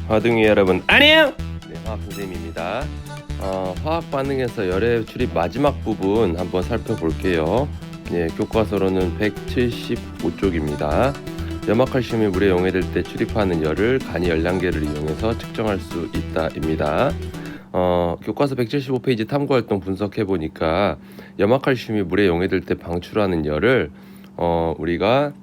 화둥이 여러분 안녕! 네, 화학 선생님입니다. 화학 반응에서 열의 출입 마지막 부분 한번 살펴볼게요. 교과서로는 175쪽입니다. 염화칼슘이 물에 용해될 때 출입하는 열을 간이 열량계를 이용해서 측정할 수 있다입니다. 교과서 175페이지 탐구활동 분석해보니까 염화칼슘이 물에 용해될 때 방출하는 열을 우리가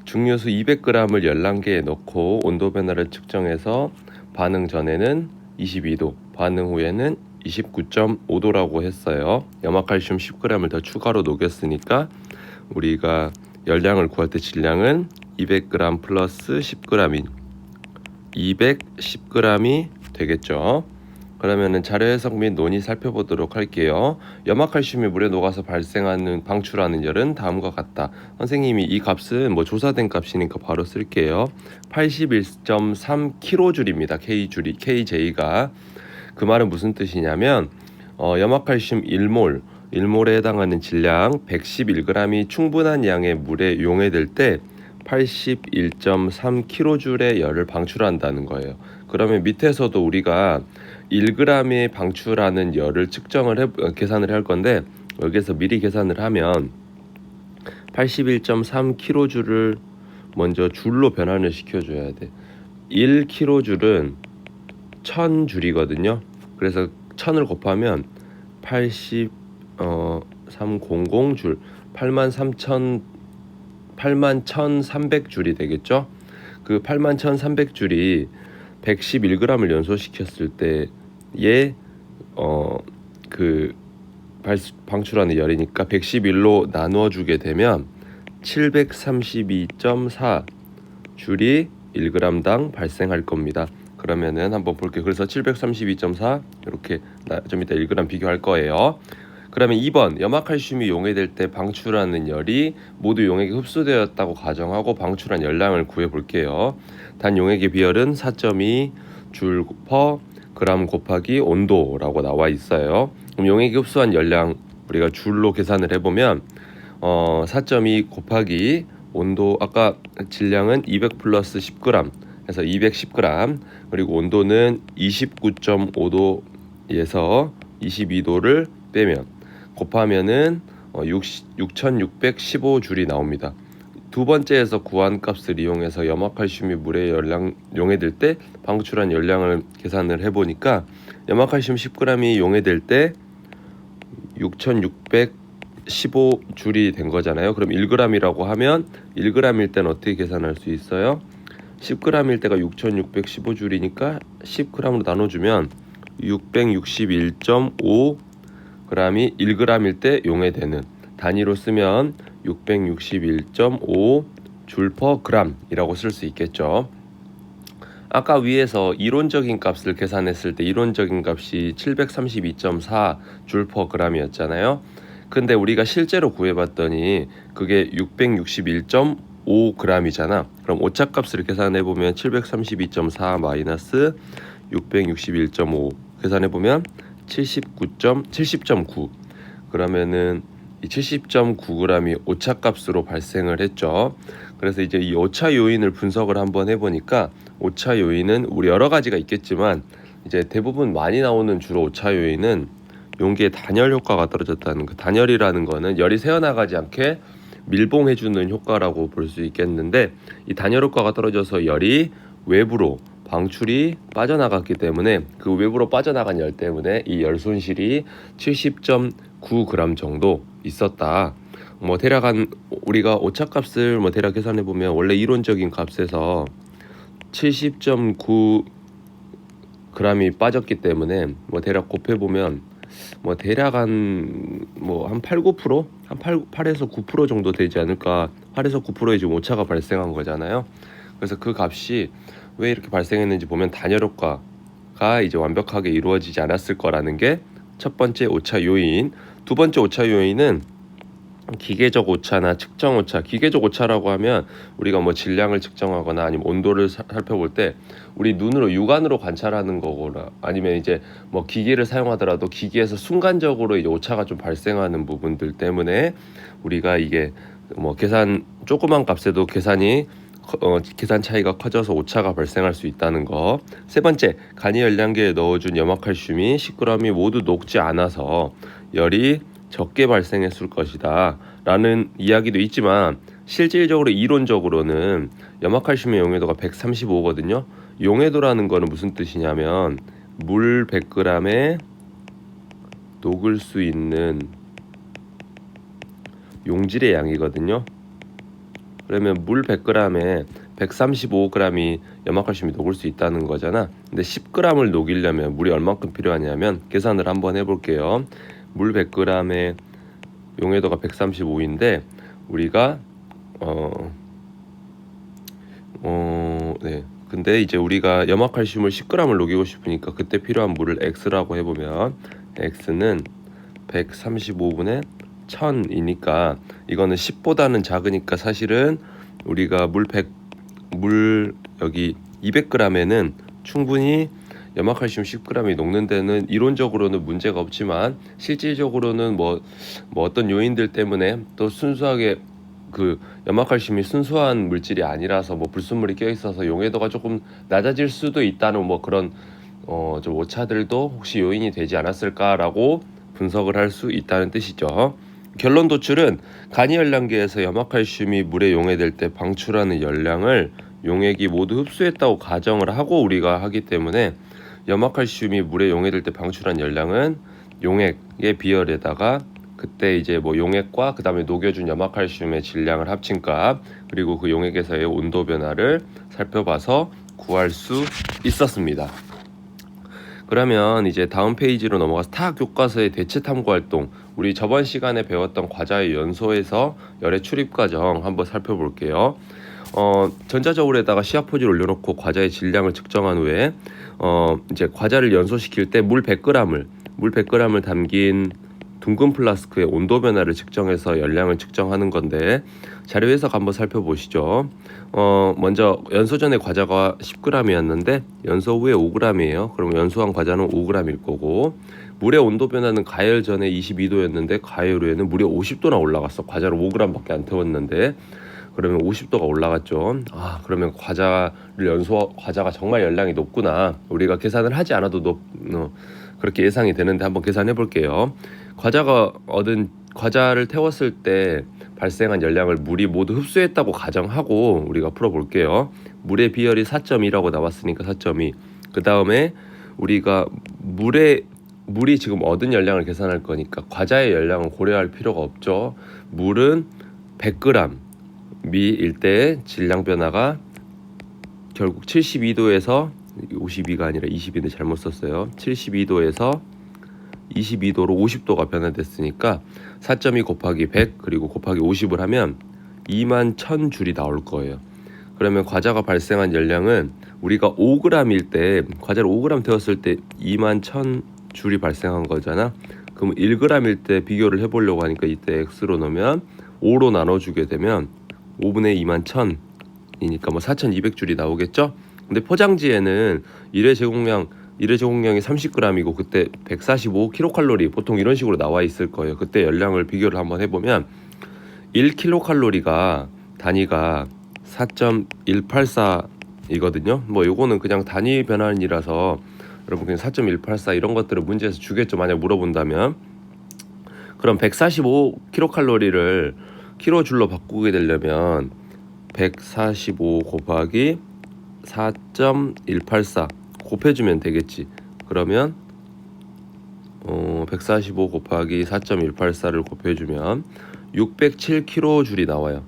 중류수 200g을 열량계에 넣고 온도 변화를 측정해서 반응 전에는 22도, 반응 후에는 29.5도라고 했어요. 염화칼슘 10g을 더 추가로 녹였으니까 우리가 열량을 구할 때 질량은 200g 플러스 10g인 210g이 되겠죠. 그러면은 자료 해석 및 논의 살펴보도록 할게요. 염화칼슘이 물에 녹아서 방출하는 열은 다음과 같다. 선생님이 이 값은 조사된 값이니까 바로 쓸게요. 81.3kJ입니다. KJ가. 그 말은 무슨 뜻이냐면 염화칼슘 1몰에 해당하는 질량 111g이 충분한 양의 물에 용해될 때 81.3kJ의 열을 방출한다는 거예요. 그러면 밑에서도 우리가 1g의 방출하는 열을 계산을 할 건데, 여기서 미리 계산을 하면 81.3kJ를 먼저 줄로 변환을 시켜줘야 돼. 1kJ는 1000줄이거든요. 그래서 1000을 곱하면 300줄 81,300줄이 되겠죠. 그 81,300줄이 111g을 연소시켰을 때의 방출하는 열이니까 111로 나누어 주게 되면 732.4 줄이 1g당 발생할 겁니다. 그러면은 한번 볼게요. 그래서 732.4 이렇게 좀 이따 1g 비교할 거예요. 그러면 2번 염화칼슘이 용해될 때 방출하는 열이 모두 용액에 흡수되었다고 가정하고 방출한 열량을 구해볼게요. 단 용액의 비열은 4.2 줄 퍼 그램 곱하기 온도라고 나와 있어요. 그럼 용액이 흡수한 열량 우리가 줄로 계산을 해보면 4.2 곱하기 온도, 아까 질량은 200 플러스 10g 해서 210g, 그리고 온도는 29.5도에서 22도를 빼면 곱하면은 6615줄이 나옵니다. 두 번째에서 구한 값을 이용해서 염화칼슘이 물에 용해될 때 방출한 열량을 계산을 해보니까 염화칼슘 10g이 용해될 때 6615줄이 된 거잖아요. 그럼 1g이라고 하면 1g일 때는 어떻게 계산할 수 있어요? 10g일 때가 6615줄이니까 10g으로 나눠주면 661.5g이 1g일 때 용해되는, 단위로 쓰면 661.5 줄 퍼 g이라고 쓸 수 있겠죠. 아까 위에서 이론적인 값을 계산했을 때 이론적인 값이 732.4 줄 퍼 g이었잖아요. 근데 우리가 실제로 구해봤더니 그게 661.5g이잖아. 그럼 오차값을 계산해보면 732.4 마이너스 661.5 계산해보면 70.9. 그러면은 이 70.9g이 오차값으로 발생을 했죠. 그래서 이제 이 오차 요인을 분석을 한번 해보니까 오차 요인은 우리 여러 가지가 있겠지만 이제 대부분 많이 나오는 주로 오차 요인은 용기의 단열 효과가 떨어졌다는 거. 단열이라는 거는 열이 새어나가지 않게 밀봉해주는 효과라고 볼 수 있겠는데, 이 단열 효과가 떨어져서 열이 외부로 방출이 빠져나갔기 때문에 그 외부로 빠져나간 열 때문에 이 열 손실이 70.9g 정도 있었다. 대략 우리가 오차값을 대략 계산해 보면 원래 이론적인 값에서 70.9g이 빠졌기 때문에 대략 곱해 보면 대략 한 8, 9%? 한 8에서 9% 정도 되지 않을까. 8에서 9%의 지금 오차가 발생한 거잖아요. 그래서 그 값이 왜 이렇게 발생했는지 보면 단열 효과가 이제 완벽하게 이루어지지 않았을 거라는 게 첫 번째 오차 요인. 두 번째 오차 요인은 기계적 오차나 측정 오차. 기계적 오차라고 하면 우리가 질량을 측정하거나 아니면 온도를 살펴볼 때 우리 눈으로 육안으로 관찰하는 거거나 아니면 이제 기기를 사용하더라도 기기에서 순간적으로 이제 오차가 좀 발생하는 부분들 때문에 우리가 이게 계산 조그만 값에도 계산이 계산 차이가 커져서 오차가 발생할 수 있다는 거. 세 번째, 간이 열량계에 넣어준 염화칼슘이 10g이 모두 녹지 않아서 열이 적게 발생했을 것이다 라는 이야기도 있지만, 실질적으로 이론적으로는 염화칼슘의 용해도가 135거든요. 용해도라는 거는 무슨 뜻이냐면 물 100g에 녹을 수 있는 용질의 양이거든요. 그러면 물 100g에 135g이 염화칼슘이 녹을 수 있다는 거잖아. 근데 10g을 녹이려면 물이 얼만큼 필요하냐면, 계산을 한번 해볼게요. 물 100g의 용해도가 135인데 우리가 근데 이제 우리가 염화칼슘을 10g을 녹이고 싶으니까 그때 필요한 물을 X라고 해보면, X는 135분의 1000이니까 이거는 10보다는 작으니까 사실은 우리가 물 여기 200g에는 충분히 염화칼슘 10g이 녹는 데는 이론적으로는 문제가 없지만, 실질적으로는 뭐 어떤 요인들 때문에 또 순수하게 그 염화칼슘이 순수한 물질이 아니라서 뭐 불순물이 껴 있어서 용해도가 조금 낮아질 수도 있다는 뭐 그런 좀 오차들도 혹시 요인이 되지 않았을까라고 분석을 할 수 있다는 뜻이죠. 결론 도출은 간이 열량계에서 염화칼슘이 물에 용해될 때 방출하는 열량을 용액이 모두 흡수했다고 가정을 하고 우리가 하기 때문에, 염화칼슘이 물에 용해될 때 방출한 열량은 용액의 비열에다가 그때 이제 뭐 용액과 그 다음에 녹여준 염화칼슘의 질량을 합친 값, 그리고 그 용액에서의 온도 변화를 살펴봐서 구할 수 있었습니다. 그러면 이제 다음 페이지로 넘어가서 타학 교과서의 대체 탐구 활동, 우리 저번 시간에 배웠던 과자의 연소에서 열의 출입 과정 한번 살펴볼게요. 전자저울에다가 시합포지를 올려놓고 과자의 질량을 측정한 후에 이제 과자를 연소시킬 때 물 100g을 담긴 둥근 플라스크의 온도 변화를 측정해서 열량을 측정하는 건데, 자료 해석 한번 살펴보시죠. 먼저 연소 전에 과자가 10g이었는데 연소 후에 5g이에요. 그럼 연소한 과자는 5g일 거고, 물의 온도 변화는 가열 전에 22도였는데 가열 후에는 무려 50도나 올라갔어. 과자를 5g밖에 안 태웠는데 그러면 50도가 올라갔죠. 그러면 과자가 정말 열량이 높구나. 우리가 계산을 하지 않아도 그렇게 예상이 되는데 한번 계산해 볼게요. 과자를 태웠을 때 발생한 열량을 물이 모두 흡수했다고 가정하고 우리가 풀어볼게요. 물의 비열이 4.2라고 나왔으니까 4.2. 그 다음에 우리가 물이 지금 얻은 열량을 계산할 거니까 과자의 열량은 고려할 필요가 없죠. 물은 100g일 때 질량 변화가 결국 72도에서 52가 아니라 20인데 잘못 썼어요. 72도에서 22도로 50도가 변화됐으니까 4.2 곱하기 100 그리고 곱하기 50을 하면 21,000줄이 나올 거예요. 그러면 과자가 발생한 열량은 우리가 5g일 때, 과자를 5g 태웠을 때 21,000줄이 발생한 거잖아. 그럼 1g일 때 비교를 해보려고 하니까 이때 x로 넣으면 5로 나눠주게 되면 5분의 21,000이니까 뭐 4,200줄이 나오겠죠. 근데 포장지에는 일회 제공량이 30g이고 그때 145kcal 보통 이런 식으로 나와 있을 거예요. 그때 열량을 비교를 한번 해보면 1kcal가 단위가 4.184이거든요. 뭐 요거는 그냥 단위 변환이라서 여러분 그냥 4.184 이런 것들을 문제에서 주겠죠. 만약 물어본다면. 그럼 145kcal를 킬로줄로 바꾸게 되려면 145 곱하기 4.184 곱해주면 되겠지. 그러면 145 곱하기 4.184를 곱해주면 607kJ이 나와요.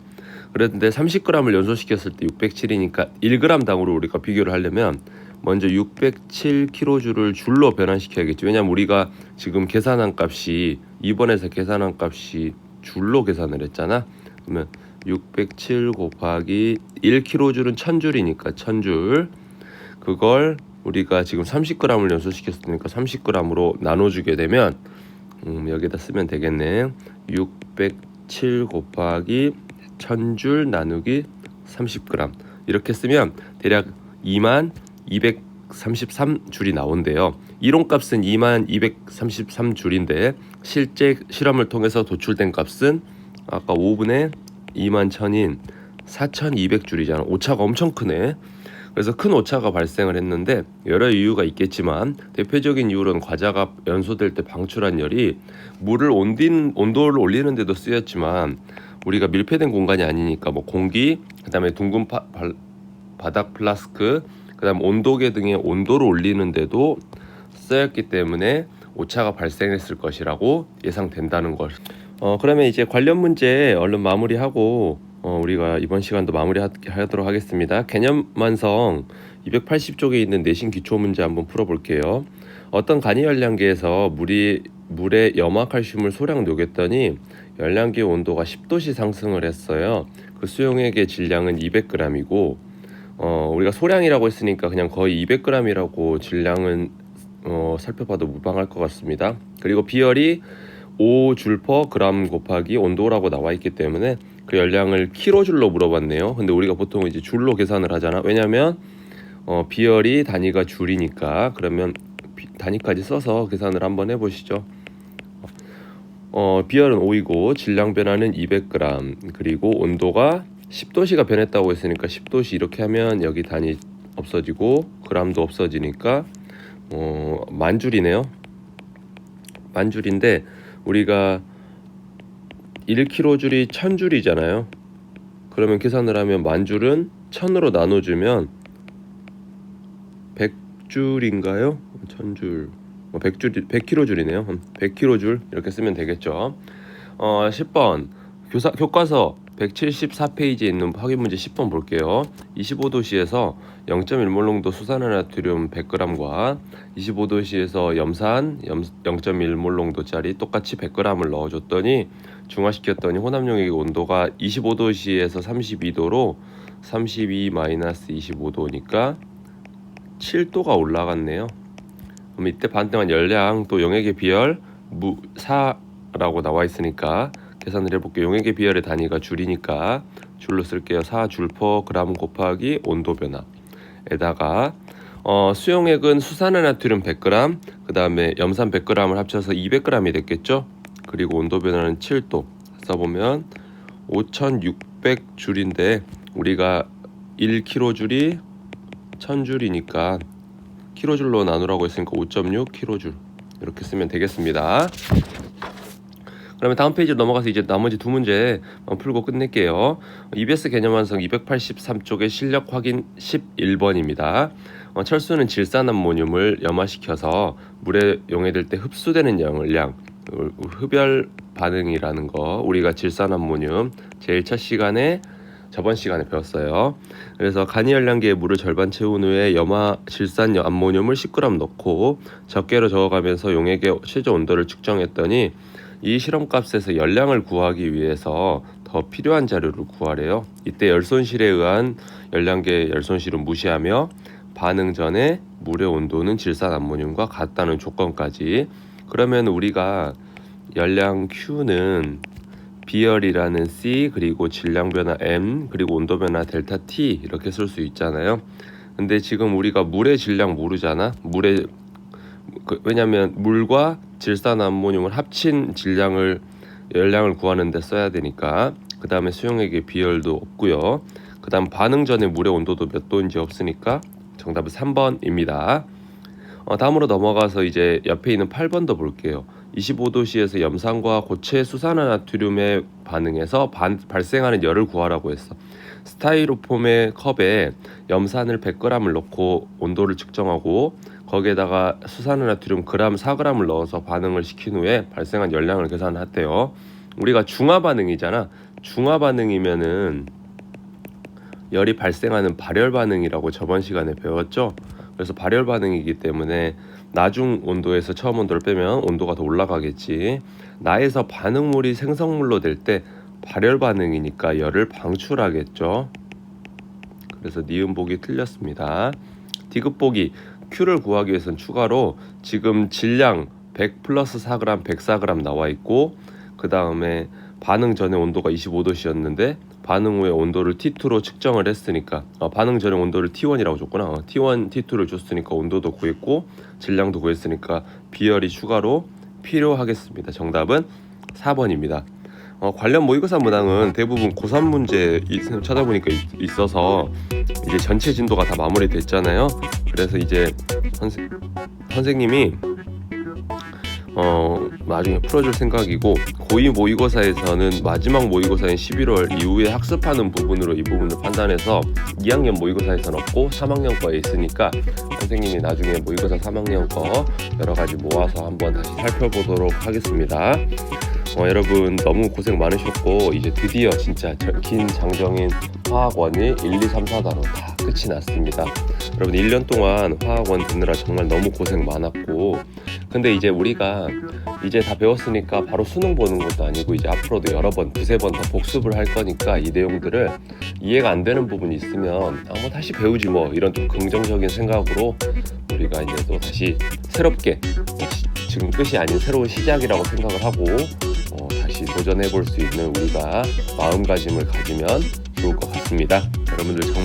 그런데 30g을 연소시켰을 때 607이니까 1g당으로 우리가 비교를 하려면 먼저 607kJ를 줄로 변환시켜야겠죠. 왜냐면 우리가 지금 계산한 값이 2번에서 계산한 값이 줄로 계산을 했잖아. 그러면 607 곱하기 1kJ는 1000줄이니까 1000줄, 그걸 우리가 지금 30g을 연소시켰으니까 30g으로 나눠주게 되면 여기다 쓰면 되겠네. 607 곱하기 1000줄 나누기 30g 이렇게 쓰면 대략 2233줄이 나온대요. 이론값은 2233줄인데 실제 실험을 통해서 도출된 값은 아까 5분의 21,000인 4200줄이잖아. 오차가 엄청 크네. 그래서 큰 오차가 발생을 했는데 여러 이유가 있겠지만 대표적인 이유로는 과자가 연소될 때 방출한 열이 물을 온도를 올리는 데도 쓰였지만 우리가 밀폐된 공간이 아니니까 뭐 공기, 그다음에 둥근 바닥 플라스크, 그다음 온도계 등의 온도를 올리는 데도 쓰였기 때문에 오차가 발생했을 것이라고 예상된다는 걸. 그러면 이제 관련 문제 얼른 마무리하고 우리가 이번 시간도 마무리하도록 하겠습니다. 개념 완성 280쪽에 있는 내신 기초 문제 한번 풀어볼게요. 어떤 간이 열량계에서 물에 염화칼슘을 소량 녹였더니 열량계 온도가 10도씨 상승을 했어요. 그 수용액의 질량은 200g이고 우리가 소량이라고 했으니까 그냥 거의 200g이라고 질량은 살펴봐도 무방할 것 같습니다. 그리고 비열이 5줄/g 곱하기 온도라고 나와 있기 때문에 그 열량을 킬로줄로 물어봤네요. 근데 우리가 보통 이제 줄로 계산을 하잖아. 왜냐면 비열이 단위가 줄이니까. 그러면 단위까지 써서 계산을 한번 해보시죠. 비열은 5이고 질량 변화는 200g, 그리고 온도가 10도씨가 변했다고 했으니까 10도씨 이렇게 하면 여기 단위 없어지고 g도 없어지니까 만줄이네요. 만줄인데 우리가 1kg줄이 1000줄이잖아요. 그러면 계산을 하면 만줄은 1000으로 나눠주면 100줄인가요? 1000줄 100kg줄이네요. 100kg줄 이렇게 쓰면 되겠죠. 10번 교과서 174페이지에 있는 확인 문제 10번 볼게요. 25도씨에서 0.1몰 농도 수산화나트륨 100g과 25도씨에서 염산 0.1몰 농도짜리 똑같이 100g을 넣어줬더니 중화시켰더니 혼합용액의 온도가 25도씨에서 32도로 32-25도니까 7도가 올라갔네요. 그럼 이때 반등한 열량 또 용액의 비열 4라고 나와 있으니까 계산을 해볼게요. 용액의 비열의 단위가 줄이니까 줄로 쓸게요. 4줄/g 곱하기 온도 변화에다가 수용액은 수산화나트륨 100g, 그 다음에 염산 100g을 합쳐서 200g이 됐겠죠. 그리고 온도 변화는 7도 써보면 5600줄인데 우리가 1kg줄이 1000줄이니까 킬로줄로 나누라고 했으니까 5.6kg 이렇게 쓰면 되겠습니다. 그러면 다음 페이지로 넘어가서 이제 나머지 두 문제 풀고 끝낼게요. EBS 개념 완성 283쪽의 실력 확인 11번입니다. 철수는 질산암모늄을 염화시켜서 물에 용해될 때 흡수되는 열량, 흡열 반응이라는 거 우리가 질산암모늄 제일 첫 시간에 저번 시간에 배웠어요. 그래서 간이 열량계에 물을 절반 채운 후에 질산 암모늄을 10g 넣고 적게로 저어가면서 용액의 최저 온도를 측정했더니 이 실험값에서 열량을 구하기 위해서 더 필요한 자료를 구하래요. 이때 열손실에 의한 열량계 열손실은 무시하며 반응 전에 물의 온도는 질산 암모늄과 같다는 조건까지. 그러면 우리가 열량 Q는 비열이라는 C 그리고 질량 변화 M 그리고 온도 변화 델타 T 이렇게 쓸 수 있잖아요. 근데 지금 우리가 물의 질량 모르잖아. 왜냐면 물과 질산암모늄을 합친 열량을 구하는 데 써야 되니까. 그 다음에 수용액의 비열도 없고요. 그 다음 반응 전에 물의 온도도 몇 도인지 없으니까 정답은 3번입니다. 다음으로 넘어가서 이제 옆에 있는 8번도 볼게요. 25도씨에서 염산과 고체 수산화나트륨의 반응에서 발생하는 열을 구하라고 했어. 스타이로폼의 컵에 염산을 100g을 넣고 온도를 측정하고 거기에다가 수산화나트륨 4g을 넣어서 반응을 시킨 후에 발생한 열량을 계산했대요. 우리가 중화반응이잖아. 중화반응이면은 열이 발생하는 발열 반응이라고 저번 시간에 배웠죠. 그래서 발열 반응이기 때문에 나중 온도에서 처음 온도를 빼면 온도가 더 올라가겠지. 나에서 반응물이 생성물로 될 때 발열 반응이니까 열을 방출하겠죠. 그래서 니은 보기 틀렸습니다. 디귿 보기 Q를 구하기 위해서는 추가로 지금 질량 100 플러스 4g 104g 나와 있고 그 다음에 반응 전에 온도가 25도씨였는데 반응 후에 온도를 T2로 측정을 했으니까 반응 전에 온도를 T1이라고 줬구나. T1, T2를 줬으니까 온도도 구했고 질량도 구했으니까 비열이 추가로 필요하겠습니다. 정답은 4번입니다. 관련 모의고사 문항은 대부분 고3 문제 찾아보니까 있어서 이제 전체 진도가 다 마무리됐잖아요. 그래서 이제 선생님이 나중에 풀어줄 생각이고, 고2 모의고사에서는 마지막 모의고사인 11월 이후에 학습하는 부분으로 이 부분을 판단해서 2학년 모의고사에서는 없고 3학년 거에 있으니까 선생님이 나중에 모의고사 3학년 거 여러 가지 모아서 한번 다시 살펴보도록 하겠습니다. 여러분 너무 고생 많으셨고, 이제 드디어 진짜 긴 장정인 화학원이 1, 2, 3, 4단원 다 끝이 났습니다. 여러분 1년 동안 화학원 듣느라 정말 너무 고생 많았고, 근데 이제 우리가 이제 다 배웠으니까 바로 수능 보는 것도 아니고 이제 앞으로도 여러 번, 두세 번 더 복습을 할 거니까 이 내용들을 이해가 안 되는 부분이 있으면 뭐 다시 배우지 뭐, 이런 좀 긍정적인 생각으로 우리가 이제 또 다시 새롭게, 지금 끝이 아닌 새로운 시작이라고 생각을 하고 다시 도전해 볼 수 있는 우리가 마음가짐을 가지면 좋을 것 같습니다. 여러분들 정말